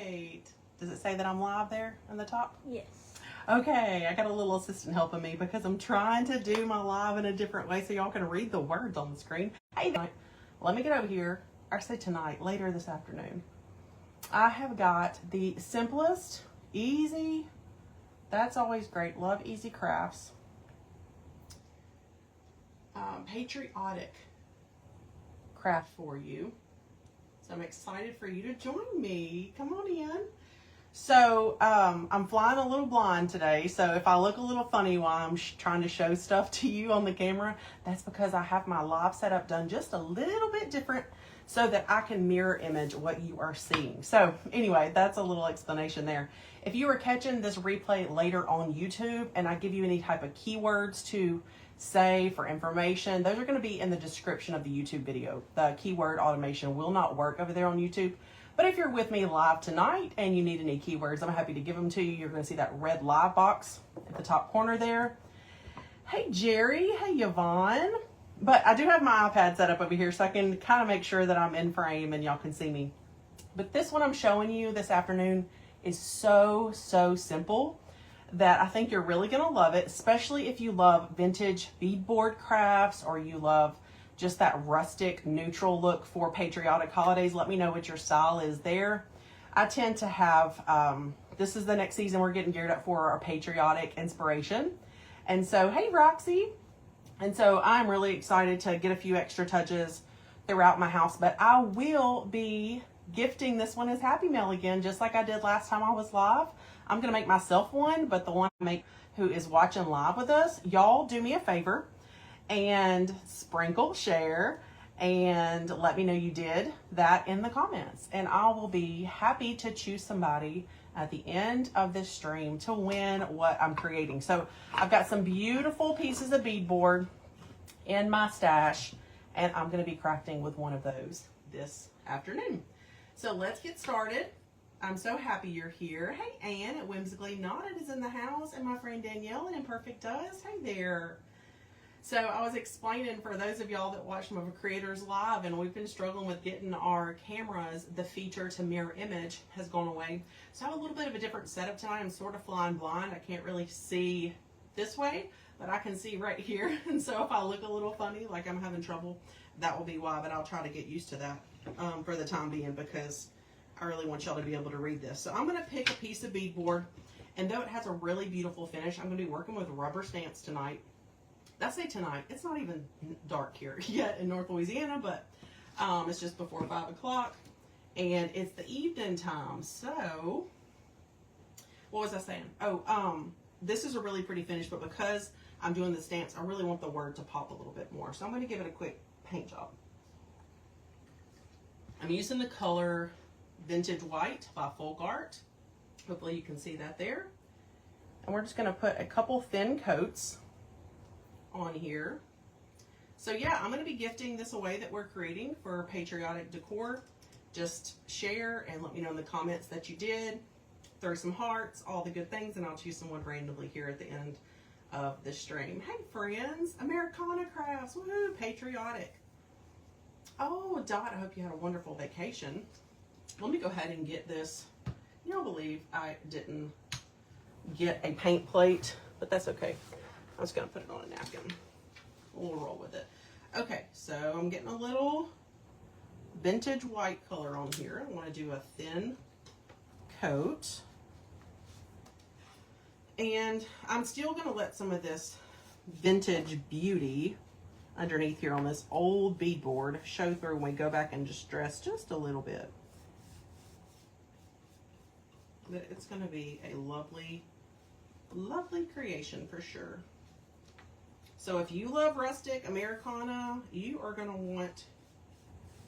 right. Does it say that I'm live there in the top? Yes. Okay, I got a little assistant helping me because I'm trying to do my live in a different way so y'all can read the words on the screen. Hey, let me get over here. I say tonight, later this afternoon. I have got the simplest, easy, that's always great, love easy crafts, patriotic craft for you. So I'm excited for you to join me. Come on in. So I'm flying a little blind today, so if I look a little funny while I'm trying to show stuff to you on the camera, that's because I have my live setup done just a little bit different so that I can mirror image what you are seeing. So anyway, that's a little explanation there. If you are catching this replay later on YouTube and I give you any type of keywords to say for information, those are going to be in the description of the YouTube video. The keyword automation will not work over there on YouTube. But if you're with me live tonight and you need any keywords, I'm happy to give them to you. You're going to see that red live box at the top corner there. Hey, Jerry. Hey, Yvonne. But I do have my iPad set up over here so I can kind of make sure that I'm in frame and y'all can see me. But this one I'm showing you this afternoon is so simple that I think you're really going to love it, especially if you love vintage beadboard crafts or you love just that rustic neutral look for patriotic holidays. Let me know what your style is there. I tend to have, this is the next season we're getting geared up for our patriotic inspiration. And so, hey Roxy. And so I'm really excited to get a few extra touches throughout my house, but I will be gifting this one as Happy Mail again, just like I did last time I was live. I'm gonna make myself one, but the one I make who is watching live with us, y'all do me a favor and sprinkle, share, and let me know you did that in the comments. And I will be happy to choose somebody at the end of this stream to win what I'm creating. So I've got some beautiful pieces of beadboard in my stash, and I'm gonna be crafting with one of those this afternoon. So let's get started. I'm so happy you're here. Hey, Ann at Whimsically Knotted is in the house, and my friend Danielle at Imperfect Does. Hey there. So I was explaining for those of y'all that watch some of our creators live, and we've been struggling with getting our cameras, the feature to mirror image has gone away. So I have a little bit of a different setup tonight. I'm sort of flying blind. I can't really see this way, but I can see right here. And so if I look a little funny, like I'm having trouble, that will be why, but I'll try to get used to that for the time being because I really want y'all to be able to read this. So I'm going to pick a piece of beadboard, and though it has a really beautiful finish, I'm going to be working with rubber stamps tonight. I say tonight, it's not even dark here yet in North Louisiana, but it's just before 5 o'clock and it's the evening time. So what was I saying? Oh, this is a really pretty finish, but because I'm doing the stamps, I really want the word to pop a little bit more. So I'm going to give it a quick paint job. I'm using the color Vintage White by Folk Art. Hopefully you can see that there. And we're just going to put a couple thin coats on here. So yeah, I'm going to be gifting this away that we're creating for patriotic decor. Just share and let me know in the comments that you did. Throw some hearts, all the good things, and I'll choose someone randomly here at the end of the stream. Hey friends, Americana Crafts, woohoo, patriotic. Oh, Dot, I hope you had a wonderful vacation. Let me go ahead and get this. You don't believe I didn't get a paint plate, but that's okay. I'm just going to put it on a napkin. We'll roll with it. Okay, so I'm getting a little vintage white color on here. I want to do a thin coat. And I'm still going to let some of this vintage beauty underneath here on this old beadboard show through when we go back and just dress just a little bit. But it's going to be a lovely, lovely creation for sure. So if you love rustic Americana, you are going to want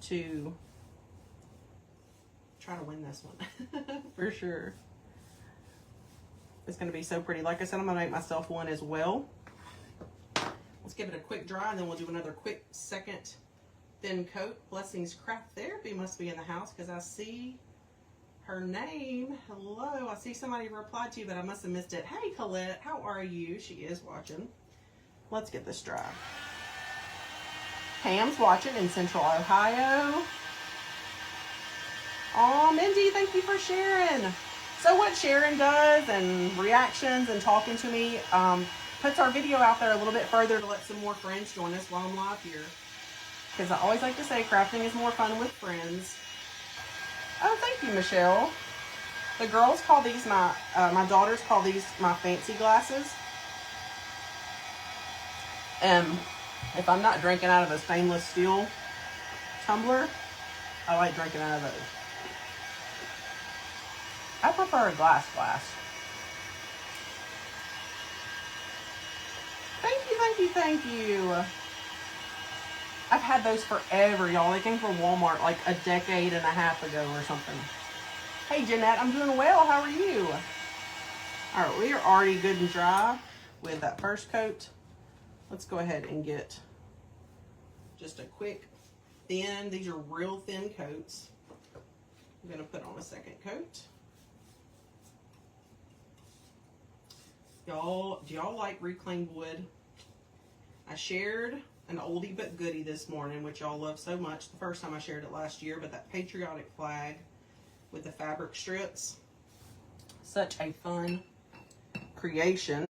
to try to win this one for sure. It's going to be so pretty. Like I said, I'm going to make myself one as well. Let's give it a quick dry, and then we'll do another quick second thin coat. Blessings Craft Therapy must be in the house because I see her name. Hello. I see somebody replied to you, but I must have missed it. Hey, Colette. How are you? She is watching. Let's get this dry. Pam's watching in Central Ohio. Oh, Mindy, thank you for sharing. So what Sharon does and reactions and talking to me puts our video out there a little bit further to let some more friends join us while I'm live here. Because I always like to say crafting is more fun with friends. Oh, thank you, Michelle. The girls call these my daughters call these my fancy glasses. If I'm not drinking out of a stainless steel tumbler, I like drinking out of those. I prefer a glass. Thank you. I've had those forever, y'all. They came from Walmart like a decade and a half ago or something. Hey, Jeanette, I'm doing well. How are you? All right, we are already good and dry with that first coat. Let's go ahead and get just a quick thin, these are real thin coats. I'm gonna put on a second coat. Y'all, do y'all like reclaimed wood? I shared an oldie but goodie this morning, which y'all love so much. The first time I shared it last year, but that patriotic flag with the fabric strips. Such a fun creation.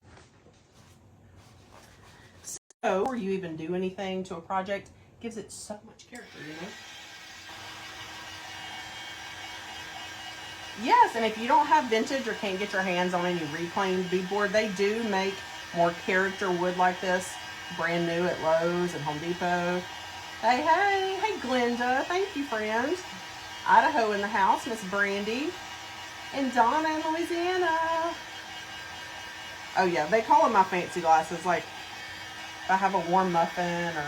So, before you even do anything to a project, gives it so much character, you know? Yes, and if you don't have vintage or can't get your hands on any reclaimed beadboard, they do make more character wood like this, brand new at Lowe's and Home Depot. Hey, Glenda. Thank you, friend. Idaho in the house, Miss Brandy. And Donna in Louisiana. Oh, yeah, they call them my fancy glasses. Like, if I have a warm muffin or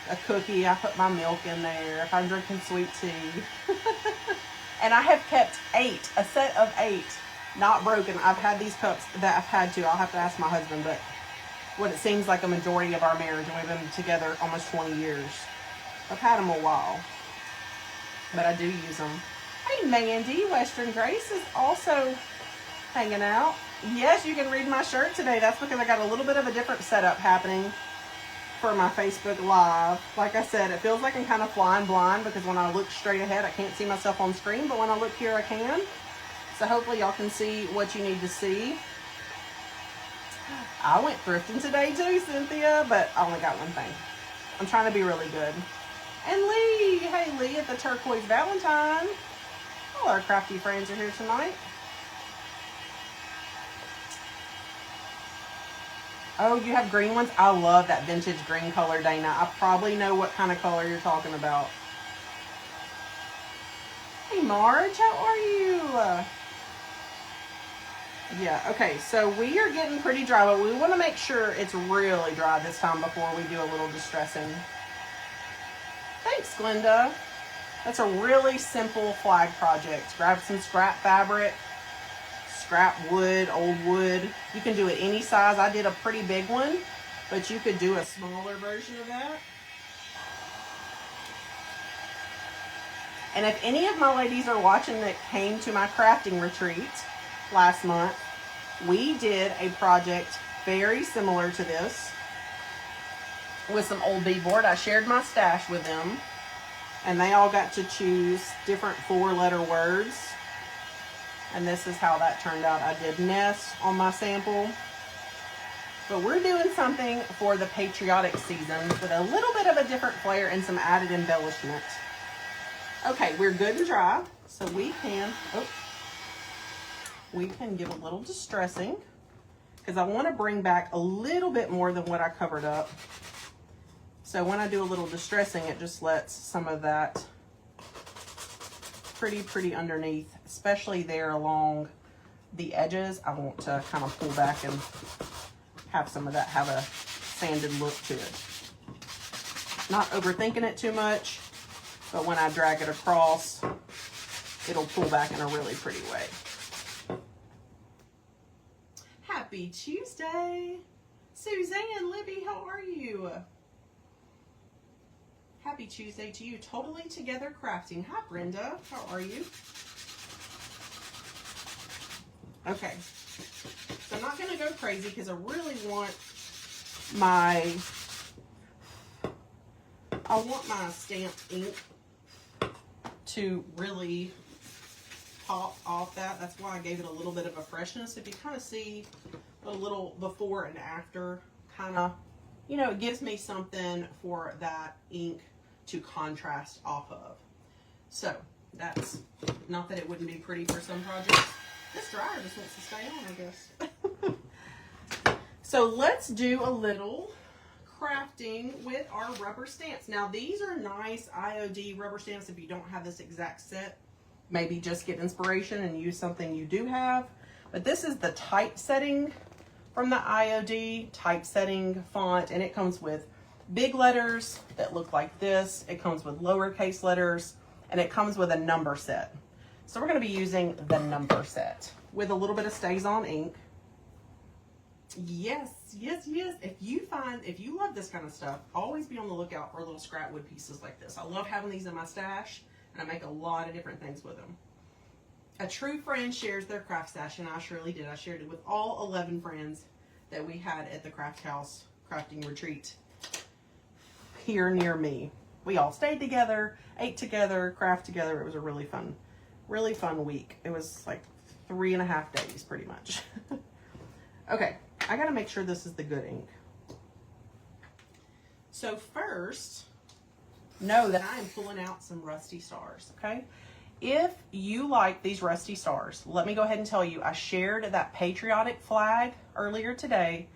a cookie, I put my milk in there. If I'm drinking sweet tea. And I have kept a set of 8, not broken. I've had these cups that I've had to. I'll have to ask my husband, but what it seems like a majority of our marriage, and we've been together almost 20 years. I've had them a while, but I do use them. Hey, Mandy, Western Grace is also hanging out. Yes, you can read my shirt today. That's because I got a little bit of a different setup happening for my Facebook Live. Like I said, it feels like I'm kind of flying blind because when I look straight ahead, I can't see myself on screen, but when I look here, I can. So hopefully y'all can see what you need to see. I went thrifting today too, Cynthia, but I only got one thing. I'm trying to be really good. And Lee, hey Lee at the Turquoise Valentine. All our crafty friends are here tonight. Oh, you have green ones? I love that vintage green color, Dana. I probably know what kind of color you're talking about. Hey, Marge, how are you? Yeah, okay, so we are getting pretty dry, but we want to make sure it's really dry this time before we do a little distressing. Thanks, Glenda. That's a really simple flag project. Grab some scrap fabric, scrap wood, old wood. You can do it any size. I did a pretty big one, but you could do a smaller version of that. And if any of my ladies are watching that came to my crafting retreat last month, we did a project very similar to this with some old beadboard. I shared my stash with them, and they all got to choose different 4-letter words. And this is how that turned out. I did Ness on my sample. But we're doing something for the patriotic season with a little bit of a different flair and some added embellishment. Okay, we're good and dry. So we can give a little distressing because I want to bring back a little bit more than what I covered up. So when I do a little distressing, it just lets some of that pretty underneath, especially there along the edges. I want to kind of pull back and have some of that have a sanded look to it. Not overthinking it too much, but when I drag it across, it'll pull back in a really pretty way. Happy Tuesday. Suzanne, Libby, how are you? Happy Tuesday to you. Totally Together Crafting. Hi, Brenda. How are you? Okay. So I'm not going to go crazy because I really want my stamped ink to really pop off that. That's why I gave it a little bit of a freshness. If you kind of see a little before and after, kind of, you know, it gives me something for that ink to contrast off of. So that's, not that it wouldn't be pretty for some projects. This dryer just wants to stay on, I guess. So let's do a little crafting with our rubber stamps. Now these are nice IOD rubber stamps if you don't have this exact set. Maybe just get inspiration and use something you do have. But this is the typesetting from the IOD typesetting font, and it comes with big letters that look like this. It comes with lowercase letters, and it comes with a number set. So we're going to be using the number set with a little bit of Stays On ink. Yes, yes, yes. If you love this kind of stuff, always be on the lookout for little scrap wood pieces like this. I love having these in my stash, and I make a lot of different things with them. A true friend shares their craft stash, and I surely did. I shared it with all 11 friends that we had at the craft house crafting retreat here near me. We all stayed together, ate together, craft together. It was a really fun week. It was like 3.5 days pretty much. Okay, I gotta make sure this is the good ink. So first, know that I am pulling out some Rusty Stars, okay? If you like these Rusty Stars, let me go ahead and tell you, I shared that patriotic flag earlier today,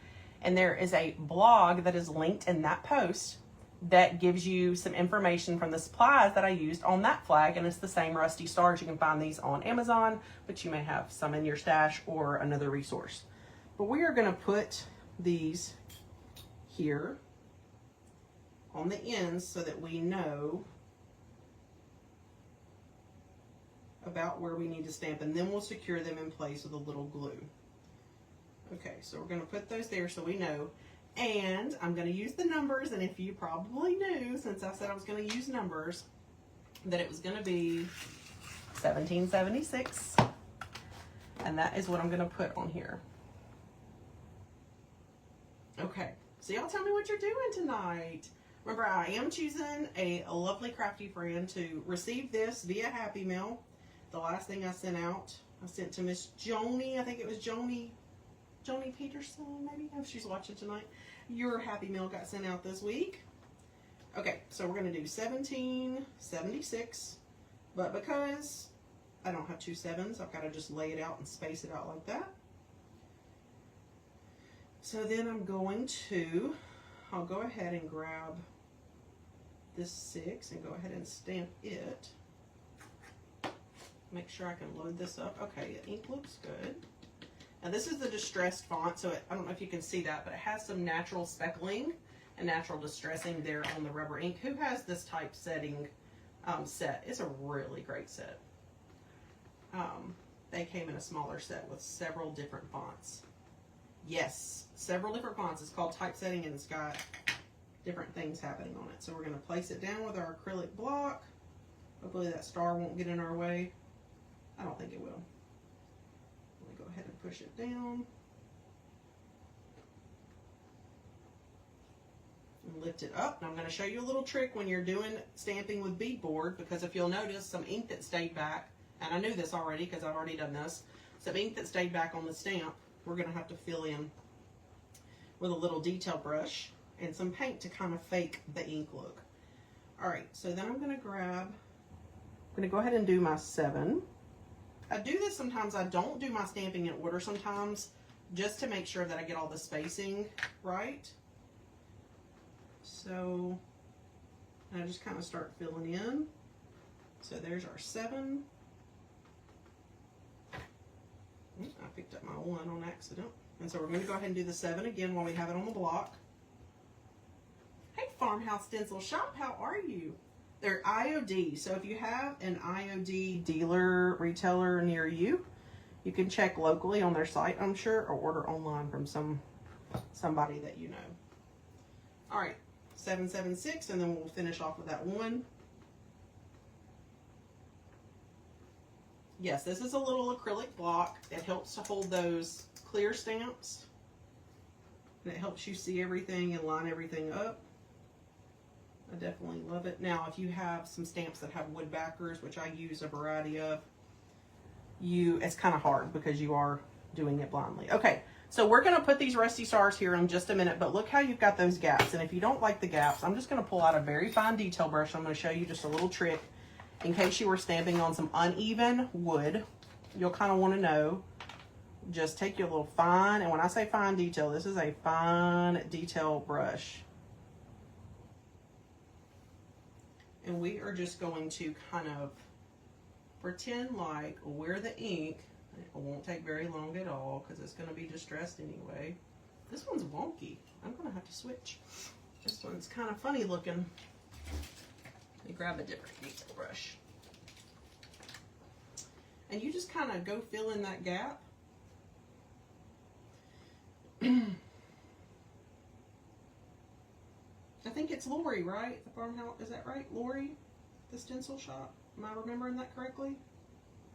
and there is a blog that is linked in that post that gives you some information from the supplies that I used on that flag, and it's the same Rusty Stars. You can find these on Amazon, but you may have some in your stash or another resource. But we are gonna put these here on the ends so that we know about where we need to stamp, and then we'll secure them in place with a little glue. Okay, so we're going to put those there so we know, and I'm going to use the numbers, and if you probably knew, since I said I was going to use numbers, that it was going to be 1776, and that is what I'm going to put on here. Okay, so y'all tell me what you're doing tonight. Remember, I am choosing a lovely crafty friend to receive this via Happy Mail. The last thing I sent out, I sent to Miss Joni. I think it was Joni Peterson, maybe, if she's watching tonight. Your Happy Mail got sent out this week. Okay, so we're going to do 1776, but because I don't have two sevens, I've got to just lay it out and space it out like that. So then I'll go ahead and grab this 6 and go ahead and stamp it. Make sure I can load this up. Okay, the ink looks good. Now this is the distressed font, so I don't know if you can see that, but it has some natural speckling and natural distressing there on the rubber ink. Who has this typesetting set? It's a really great set. They came in a smaller set with several different fonts. Yes, several different fonts. It's called typesetting, and it's got different things happening on it. So we're going to place it down with our acrylic block. Hopefully that star won't get in our way. I don't think it will. Let me go ahead and push it down. And lift it up. Now I'm going to show you a little trick when you're doing stamping with beadboard, because if you'll notice some ink that stayed back, and I knew this already because I've already done this, some ink that stayed back on the stamp, we're going to have to fill in with a little detail brush and some paint to kind of fake the ink look. Alright, so then I'm going to go ahead and do my 7. I do this sometimes. I don't do my stamping in order sometimes, just to make sure that I get all the spacing right. So I just kind of start filling in. So there's our 7. I picked up my 1 on accident. And so we're going to go ahead and do the 7 again while we have it on the block. Hey, Farmhouse Stencil Shop, how are you? They're IOD, so if you have an IOD dealer, retailer near you, you can check locally on their site, I'm sure, or order online from somebody that you know. All right, 776, and then we'll finish off with that 1. Yes, this is a little acrylic block. It helps to hold those clear stamps, and it helps you see everything and line everything up. I definitely love it. Now, if you have some stamps that have wood backers, which I use a variety of, it's kind of hard because you are doing it blindly. Okay, so we're going to put these rusty stars here in just a minute, but look how you've got those gaps. And if you don't like the gaps, I'm just going to pull out a very fine detail brush. I'm going to show you just a little trick in case you were stamping on some uneven wood. You'll kind of want to know. Just take your little fine, and when I say fine detail, this is a fine detail brush. And we are just going to kind of pretend like we're the ink. It won't take very long at all because it's going to be distressed anyway. This one's wonky. I'm going to have to switch. This one's kind of funny looking. Let me grab a different detail brush. And you just kind of go fill in that gap. I think it's Lori, right? The farmhouse, is that right? Lori, the stencil shop? Am I remembering that correctly?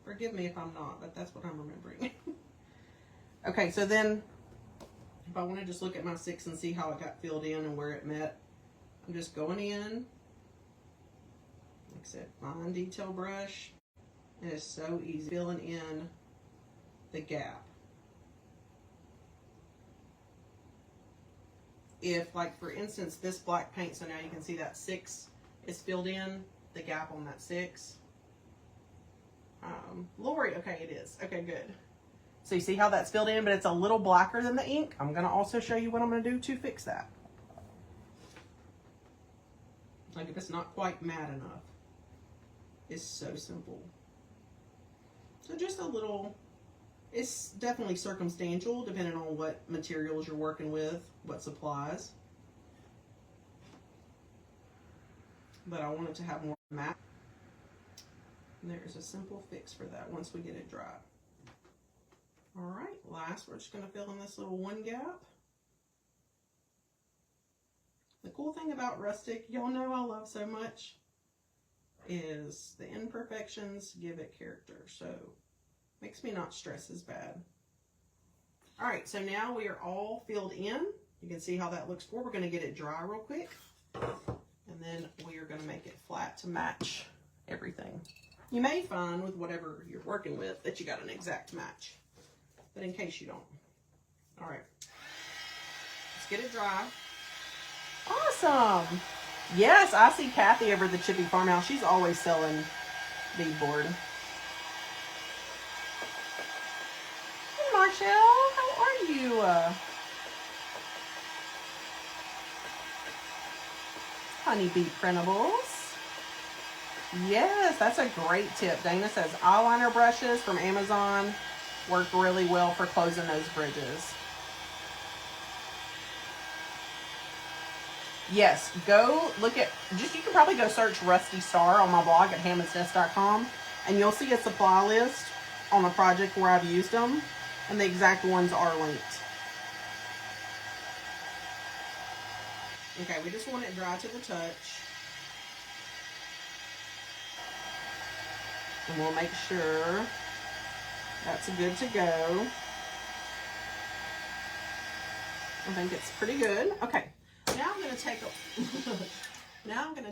Forgive me if I'm not, but that's what I'm remembering. Okay, so then if I want to just look at my 6 and see how it got filled in and where it met, I'm just going in, like I said, fine detail brush. It is so easy filling in the gap. If, like, for instance, this black paint, so now you can see that 6 is filled in, the gap on that 6. Lori, okay, it is. Okay, good. So you see how that's filled in, but it's a little blacker than the ink. I'm going to also show you what I'm going to do to fix that. Like, if it's not quite matte enough. It's so simple. So just a little, it's definitely circumstantial depending on what materials you're working with, what supplies. But I want it to have more matte. And there's a simple fix for that once we get it dry. All right, last we're just going to fill in this little one gap. The cool thing about rustic, y'all know I love so much, is the imperfections give it character. So makes me not stress as bad. All right, so now we are all filled in. You can see how that looks for. We're going to get it dry real quick. And then we are going to make it flat to match everything. You may find with whatever you're working with that you got an exact match, but in case you don't. All right, let's get it dry. Awesome. Yes, I see Kathy over at the Chippy Farmhouse. She's always selling beadboard. Hey, Marshall, how are you? Honeybee Printables. Yes, that's a great tip. Dana says eyeliner brushes from Amazon work really well for closing those bridges. Yes, go look at, you can probably go search Rusty Star on my blog at hammondsnest.com and you'll see a supply list on a project where I've used them and the exact ones are linked. Okay, we just want it dry to the touch. And we'll make sure that's good to go. I think it's pretty good. Okay, now I'm going to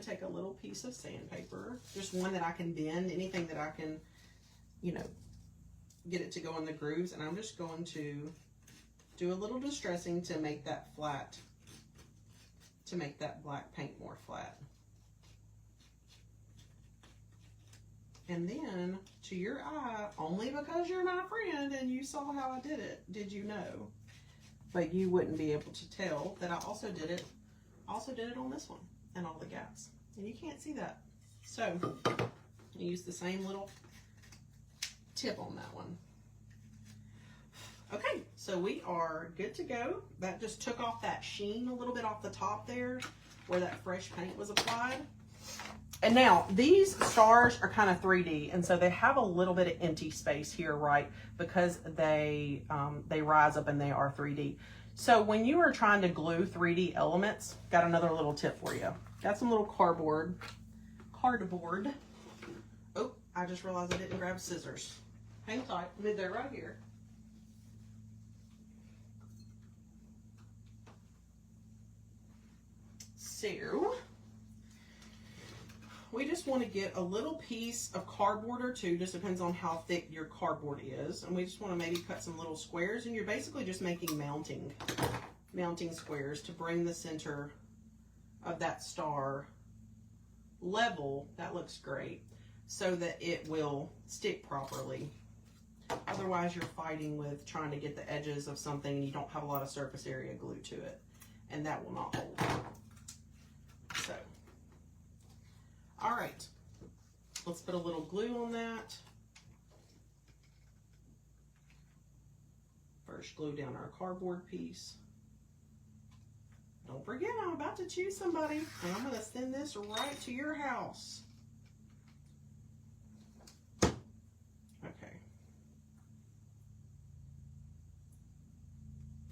take a little piece of sandpaper, just one that I can bend, anything that I can, you know, get it to go in the grooves, and I'm just going to do a little distressing to make that flat, to make that black paint more flat. And then, to your eye, only because you're my friend and you saw how I did it, did you know? But you wouldn't be able to tell that I also did it on this one and all the gaps. And you can't see that. So, you use the same little tip on that one. Okay, so we are good to go. That just took off that sheen a little bit off the top there where that fresh paint was applied. And now these stars are kind of 3D, and so they have a little bit of empty space here, right? Because they rise up and they are 3D. So when you are trying to glue 3D elements, got another little tip for you. Got some little cardboard. Oh, I just realized I didn't grab scissors. Hang tight, they're right here. So we just want to get a little piece of cardboard or two, just depends on how thick your cardboard is. And we just want to maybe cut some little squares, and you're basically just making mounting squares to bring the center of that star level. That looks great, so that it will stick properly. Otherwise, you're fighting with trying to get the edges of something and you don't have a lot of surface area glued to it, and that will not hold. So, all right, let's put a little glue on that. First, glue down our cardboard piece. Don't forget, I'm about to choose somebody, and I'm going to send this right to your house. Okay.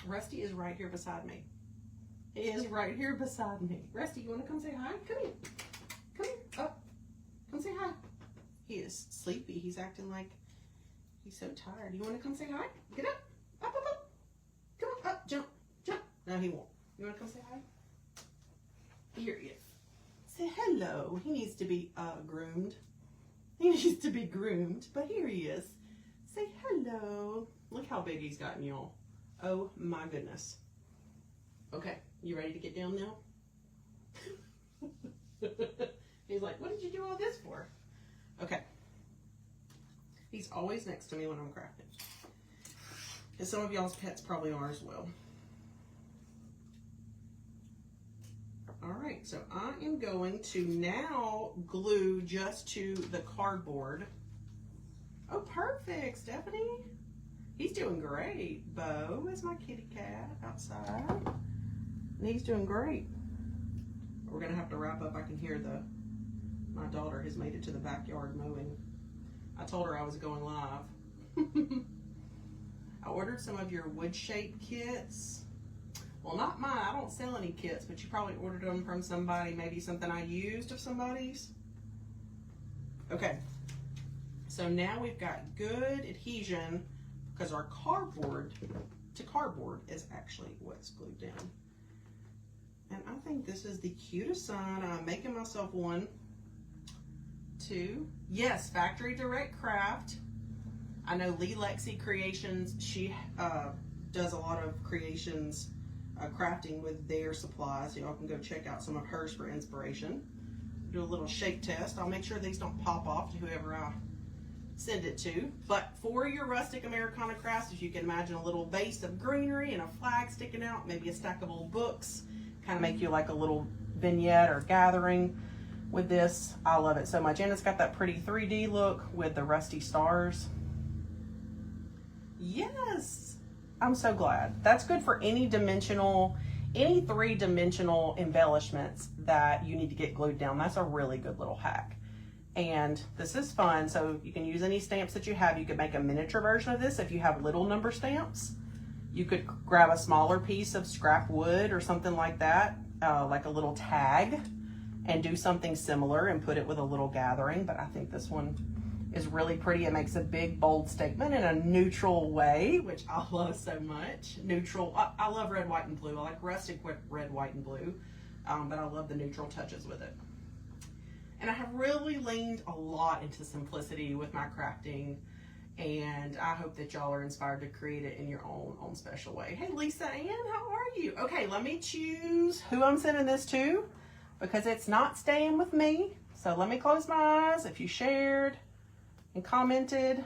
Rusty is right here beside me. He is right here beside me. Rusty, you want to come say hi? Come here. Come here. Up. Come say hi. He is sleepy. He's acting like he's so tired. You want to come say hi? Get up. Up, up, up. Come on. Up. Jump. Jump. No, he won't. You want to come say hi? Here he is. Say hello. He needs to be groomed. He needs to be groomed, but here he is. Say hello. Look how big he's gotten, y'all. Oh my goodness. Okay, you ready to get down now? He's like, what did you do all this for? Okay. He's always next to me when I'm crafting. And some of y'all's pets probably are as well. All right, so I am going to now glue just to the cardboard. Oh, perfect, Stephanie. He's doing great. Bo is my kitty cat outside. And he's doing great. We're gonna have to wrap up. I can hear my daughter has made it to the backyard mowing. I told her I was going live. I ordered some of your wood shape kits. Well, not mine. I don't sell any kits, but you probably ordered them from somebody, maybe something I used of somebody's. Okay. So now we've got good adhesion, because our cardboard to cardboard is actually what's glued down. And I think this is the cutest sign. I'm making myself one, two. Yes, Factory Direct Craft. I know Lee Lexi Creations, she does a lot of creations, crafting with their supplies. Y'all can go check out some of hers for inspiration. Do a little shape test. I'll make sure these don't pop off to whoever I send it to. But for your rustic Americana crafts, if you can imagine a little vase of greenery and a flag sticking out, maybe a stack of old books, kind of make you like a little vignette or gathering with this. I love it so much. And it's got that pretty 3D look with the rusty stars. Yes, I'm so glad. That's good for any three-dimensional embellishments that you need to get glued down. That's a really good little hack. And this is fun, so you can use any stamps that you have. You could make a miniature version of this if you have little number stamps. You could grab a smaller piece of scrap wood or something like that, like a little tag, and do something similar and put it with a little gathering. But I think this one is really pretty. It makes a big, bold statement in a neutral way, which I love so much. Neutral. I love red, white, and blue. I like rustic red, white, and blue, but I love the neutral touches with it. And I have really leaned a lot into simplicity with my crafting, and I hope that y'all are inspired to create it in your own special way. Hey, Lisa Ann, how are you? Okay, let me choose who I'm sending this to, because it's not staying with me. So let me close my eyes. If you shared and commented,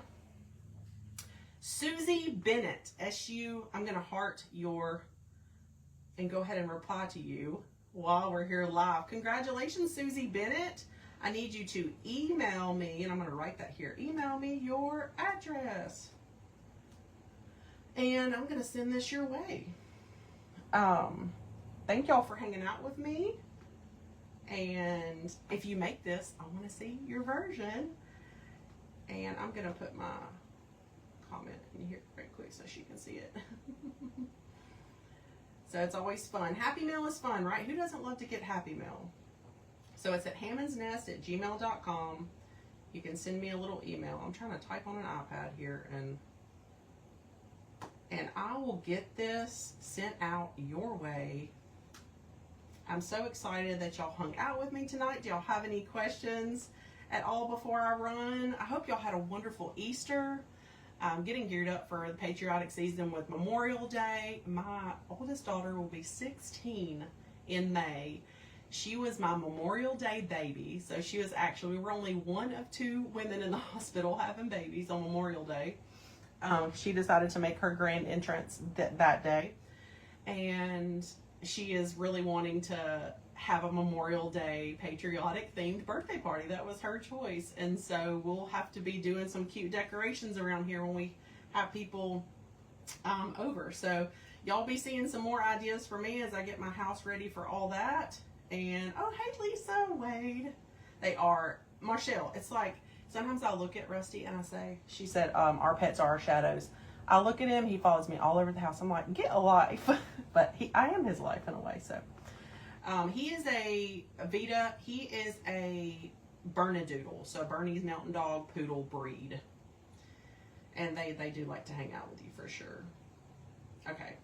Susie Bennett, I'm gonna heart and go ahead and reply to you while we're here live. Congratulations, Susie Bennett. I need you to email me, and I'm going to write that here. Email me your address, and I'm going to send this your way. Thank y'all for hanging out with me, and if you make this, I want to see your version, and I'm going to put my comment in here right quick so she can see it. So it's always fun. Happy Mail is fun, right? Who doesn't love to get Happy Mail? So it's at hammondsnest@gmail.com. You can send me a little email. I'm trying to type on an iPad here, and I will get this sent out your way I'm so excited that y'all hung out with me tonight. Do y'all have any questions at all before I run? I hope y'all had a wonderful Easter. I'm getting geared up for the patriotic season with Memorial Day. My oldest daughter will be 16 in May. She was my Memorial Day baby. So she was actually, we were only one of 2 women in the hospital having babies on Memorial Day. She decided to make her grand entrance that day. And she is really wanting to have a Memorial Day patriotic themed birthday party. That was her choice. And so we'll have to be doing some cute decorations around here when we have people over. So y'all be seeing some more ideas for me as I get my house ready for all that. And oh, hey Lisa, Wade. They are, Marshall, it's like, sometimes I look at Rusty and I say, she said, our pets are our shadows. I look at him, he follows me all over the house. I'm like, get a life. But I am his life in a way. So he is a Vita, he is a Bernedoodle. So Bernese Mountain Dog Poodle breed. And they do like to hang out with you for sure. Okay.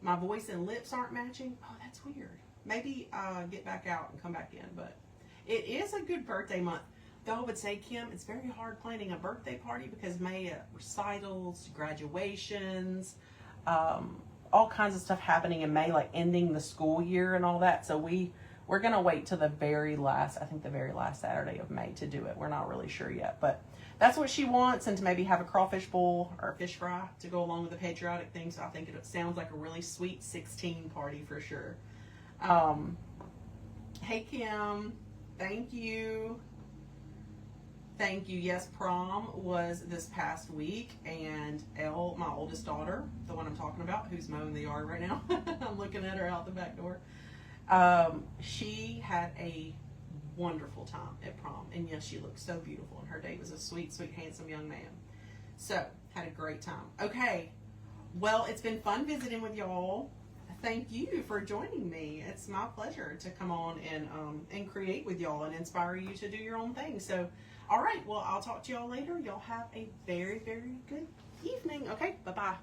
My voice and lips aren't matching. Oh, that's weird. Maybe get back out and come back in. But it is a good birthday month. Though I would say, Kim, it's very hard planning a birthday party because May recitals, graduations, all kinds of stuff happening in May, like ending the school year and all that. So we're going to wait till the very last, I think the very last Saturday of May to do it. We're not really sure yet, but that's what she wants, and to maybe have a crawfish bowl or a fish fry to go along with the patriotic thing. So I think it sounds like a really sweet 16 party for sure. Hey, Kim, thank you. Thank you. Yes, prom was this past week, and Elle, my oldest daughter, the one I'm talking about, who's mowing the yard right now, I'm looking at her out the back door. She had a wonderful time at prom, and yes, she looked so beautiful, and her date was a sweet, sweet, handsome young man. So, had a great time. Okay, well, it's been fun visiting with y'all. Thank you for joining me. It's my pleasure to come on and create with y'all and inspire you to do your own thing. So, all right, well, I'll talk to y'all later. Y'all have a very, very good evening. Okay, bye-bye.